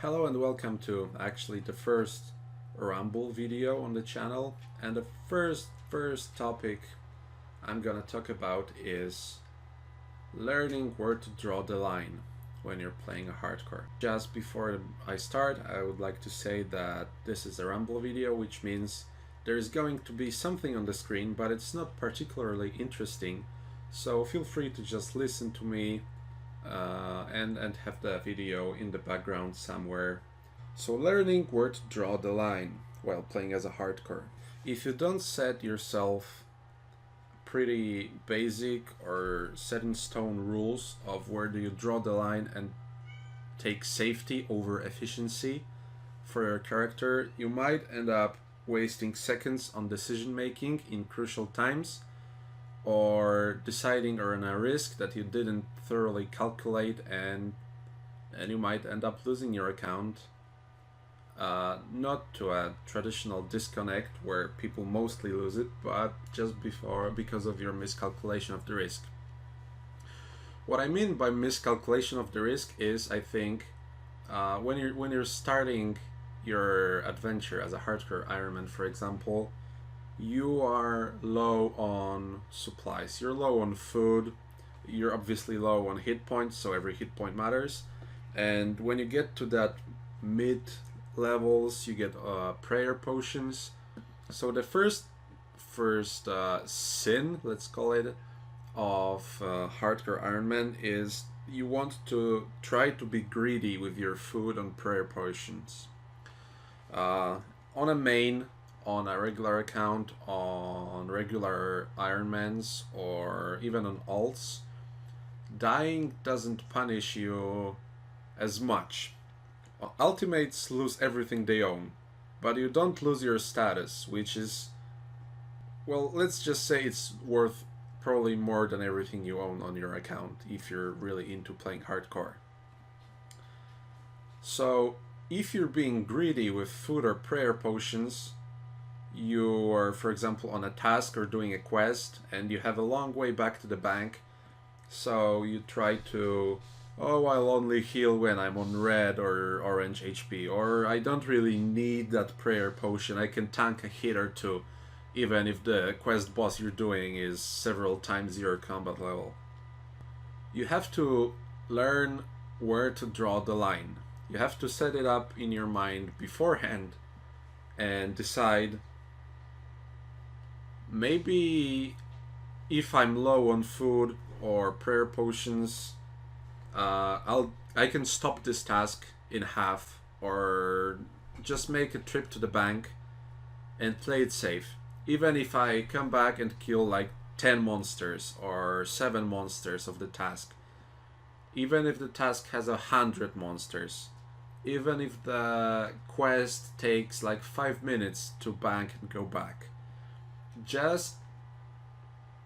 Hello and welcome to actually the first Rumble video on the channel, and the first topic I'm gonna talk about is learning where to draw the line when you're playing a hardcore. Just before I start, I would like to say that this is a Rumble video, which means there is going to be something on the screen, but it's not particularly interesting, so feel free to just listen to me and have the video in the background somewhere. So learning where to draw the line while playing as a hardcore. If you don't set yourself pretty basic or set in stone rules of where do you draw the line and take safety over efficiency for your character, you might end up wasting seconds on decision making in crucial times, or deciding on a risk that you didn't thoroughly calculate, and you might end up losing your account. Not to a traditional disconnect where people mostly lose it, but just because of your miscalculation of the risk. What I mean by miscalculation of the risk is, I think, when you're starting your adventure as a hardcore Ironman, for example, you are low on supplies, you're low on food, you're obviously low on hit points, so every hit point matters. And when you get to that mid levels, you get prayer potions. So the first sin, let's call it, of hardcore Ironman is you want to try to be greedy with your food and prayer potions. On a main, on a regular account, on regular Ironmans, or even on alts, dying doesn't punish you as much. Ultimates lose everything they own, but you don't lose your status, which is, well, let's just say it's worth probably more than everything you own on your account if you're really into playing hardcore. So if you're being greedy with food or prayer potions, you are, for example, on a task or doing a quest and you have a long way back to the bank, so you try to, oh, I'll only heal when I'm on red or orange HP, or I don't really need that prayer potion, I can tank a hit or two even if the quest boss you're doing is several times your combat level. You have to learn where to draw the line. You have to set it up in your mind beforehand and decide, maybe if I'm low on food or prayer potions, I can stop this task in half, or just make a trip to the bank and play it safe. Even if I come back and kill like 10 monsters or 7 monsters of the task, even if the task has 100 monsters, even if the quest takes like 5 minutes to bank and go back, just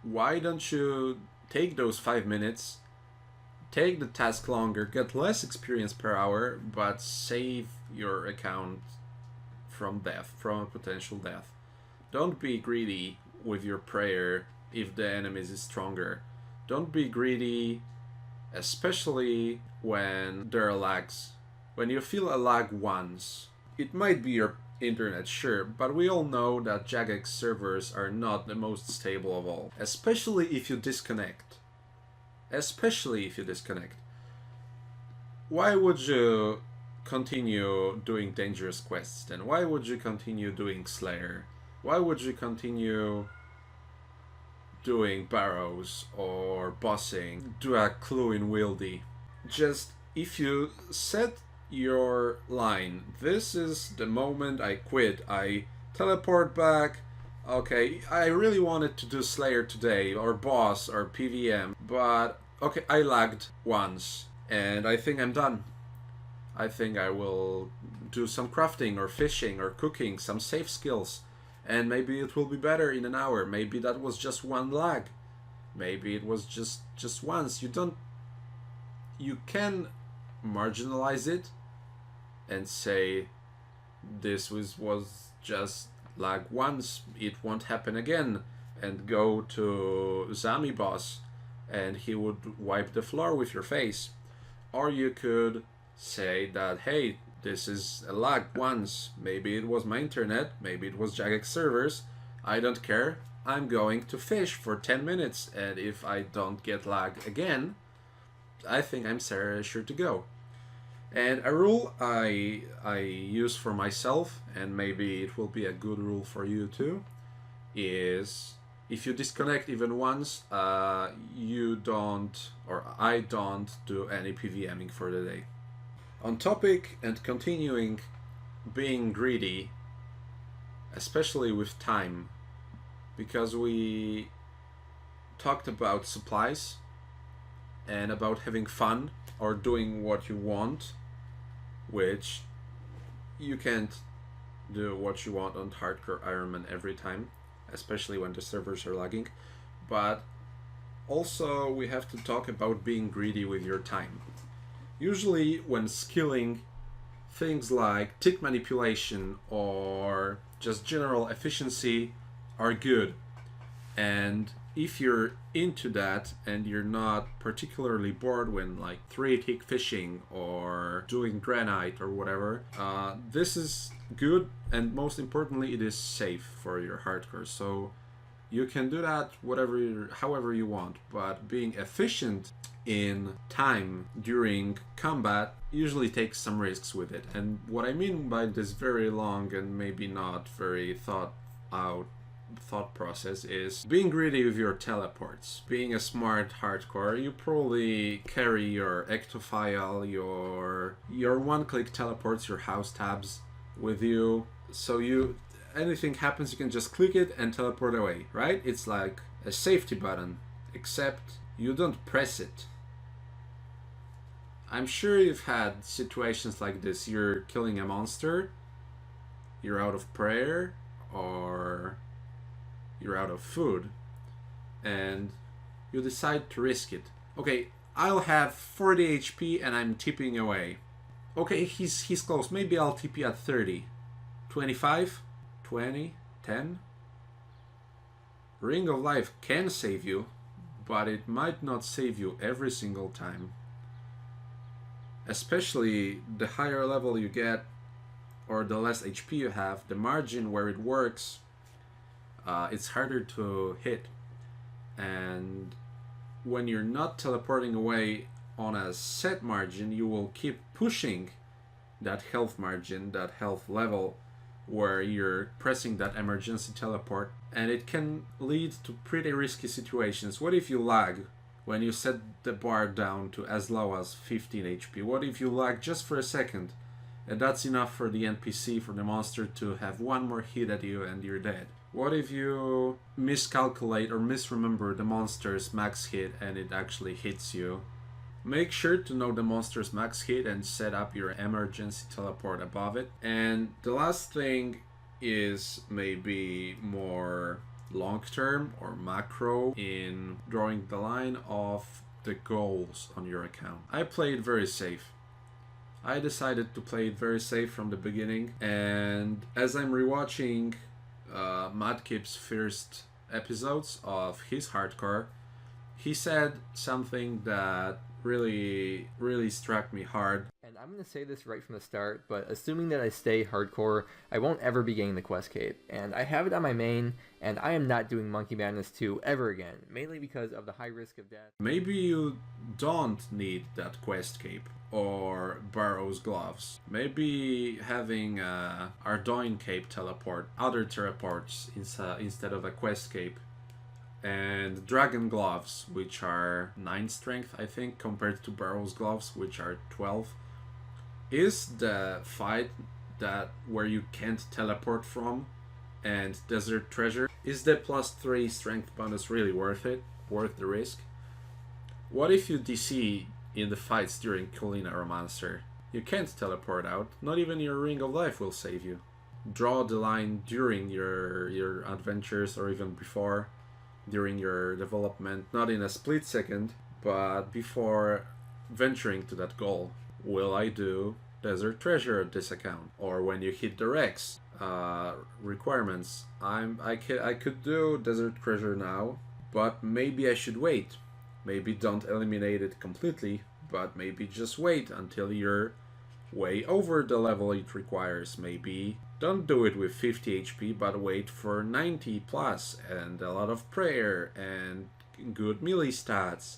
why don't you take those 5 minutes, take the task longer, get less experience per hour, but save your account from death, from a potential death. Don't be greedy with your prayer if the enemies is stronger. Don't be greedy, especially when there are lags. When you feel a lag once, it might be your internet, sure, but we all know that Jagex servers are not the most stable of all. Especially if you disconnect. Why would you continue doing dangerous quests then? Why would you continue doing Slayer? Why would you continue doing barrows or bossing? Do a clue in Wieldy. Just, if you set your line, this is the moment I quit, I teleport back, okay, I really wanted to do Slayer today, or boss, or PVM, but okay, I lagged once, and I think I'm done. I think I will do some crafting, or fishing, or cooking, some safe skills, and maybe it will be better in an hour. Maybe that was just one lag. Maybe it was just once. You can marginalize it and say this was just lag once, it won't happen again, and go to Zami boss and he would wipe the floor with your face. Or you could say that, hey, this is a lag once. Maybe it was my internet, maybe it was jagex servers. I don't care. I'm going to fish for 10 minutes, and if I don't get lag again, I think I'm sure to go. And a rule I use for myself, and maybe it will be a good rule for you too, is if you disconnect even once, you don't, or I don't do any PVMing for the day. On topic and continuing being greedy, especially with time, because we talked about supplies and about having fun or doing what you want, which you can't do what you want on hardcore Ironman every time, especially when the servers are lagging. But also we have to talk about being greedy with your time. Usually when skilling, things like tick manipulation or just general efficiency are good, and if you're into that and you're not particularly bored when like 3-tick fishing or doing granite or whatever, this is good, and most importantly it is safe for your hardcore, so you can do that however you want. But being efficient in time during combat usually takes some risks with it, and what I mean by this very long and maybe not very thought process is being greedy with your teleports. Being a smart hardcore, you probably carry your ectophile, your one-click teleports, your house tabs with you, so anything happens you can just click it and teleport away, right? It's like a safety button, except you don't press it. I'm sure you've had situations like this. You're killing a monster, you're out of prayer, or you're out of food, and you decide to risk it. Okay, I'll have 40 HP and I'm tipping away. Okay, he's close. Maybe I'll TP at 30. 25? 20? 10? Ring of Life can save you, but it might not save you every single time. Especially the higher level you get, or the less HP you have, the margin where it works, it's harder to hit. And when you're not teleporting away on a set margin, you will keep pushing that health margin, that health level, where you're pressing that emergency teleport, and it can lead to pretty risky situations. What if you lag when you set the bar down to as low as 15 HP? What if you lag just for a second, and that's enough for the NPC, for the monster to have one more hit at you and you're dead? What if you miscalculate or misremember the monster's max hit and it actually hits you? Make sure to know the monster's max hit and set up your emergency teleport above it. And the last thing is maybe more long-term or macro in drawing the line of the goals on your account. I played very safe. I decided to play it very safe from the beginning, and as I'm rewatching Madkip's first episodes of his hardcore, he said something that really struck me hard. And I'm going to say this right from the start, but assuming that I stay hardcore, I won't ever be getting the quest cape. And I have it on my main, and I am not doing Monkey Madness 2 ever again, mainly because of the high risk of death. Maybe you don't need that quest cape or Barrow's gloves. Maybe having a Ardoin cape teleport, other teleports instead of a quest cape, and Dragon gloves, which are 9 strength, I think, compared to Barrow's gloves, which are 12. Is the fight that where you can't teleport from and Desert Treasure, is the +3 strength bonus really worth it? Worth the risk? What if you DC in the fights during Colina Romancer? You can't teleport out, not even your Ring of Life will save you. Draw the line during your adventures, or even before, during your development, not in a split second, but before venturing to that goal. Will I do Desert Treasure at this account? Or when you hit the Rex requirements, I could do Desert Treasure now, but maybe I should wait. Maybe don't eliminate it completely, but maybe just wait until you're way over the level it requires, maybe. Don't do it with 50 HP, but wait for 90 plus and a lot of prayer and good melee stats.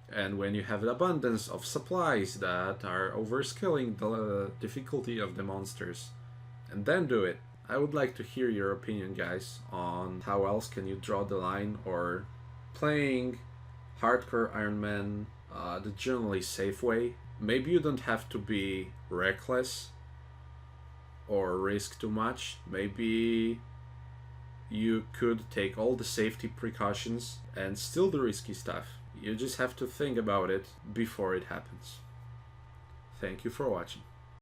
And when you have an abundance of supplies that are overskilling the difficulty of the monsters, and then do it. I would like to hear your opinion, guys, on how else can you draw the line, or playing hardcore Iron Man the generally safe way. Maybe you don't have to be reckless or risk too much. Maybe you could take all the safety precautions and still do risky stuff. You just have to think about it before it happens. Thank you for watching.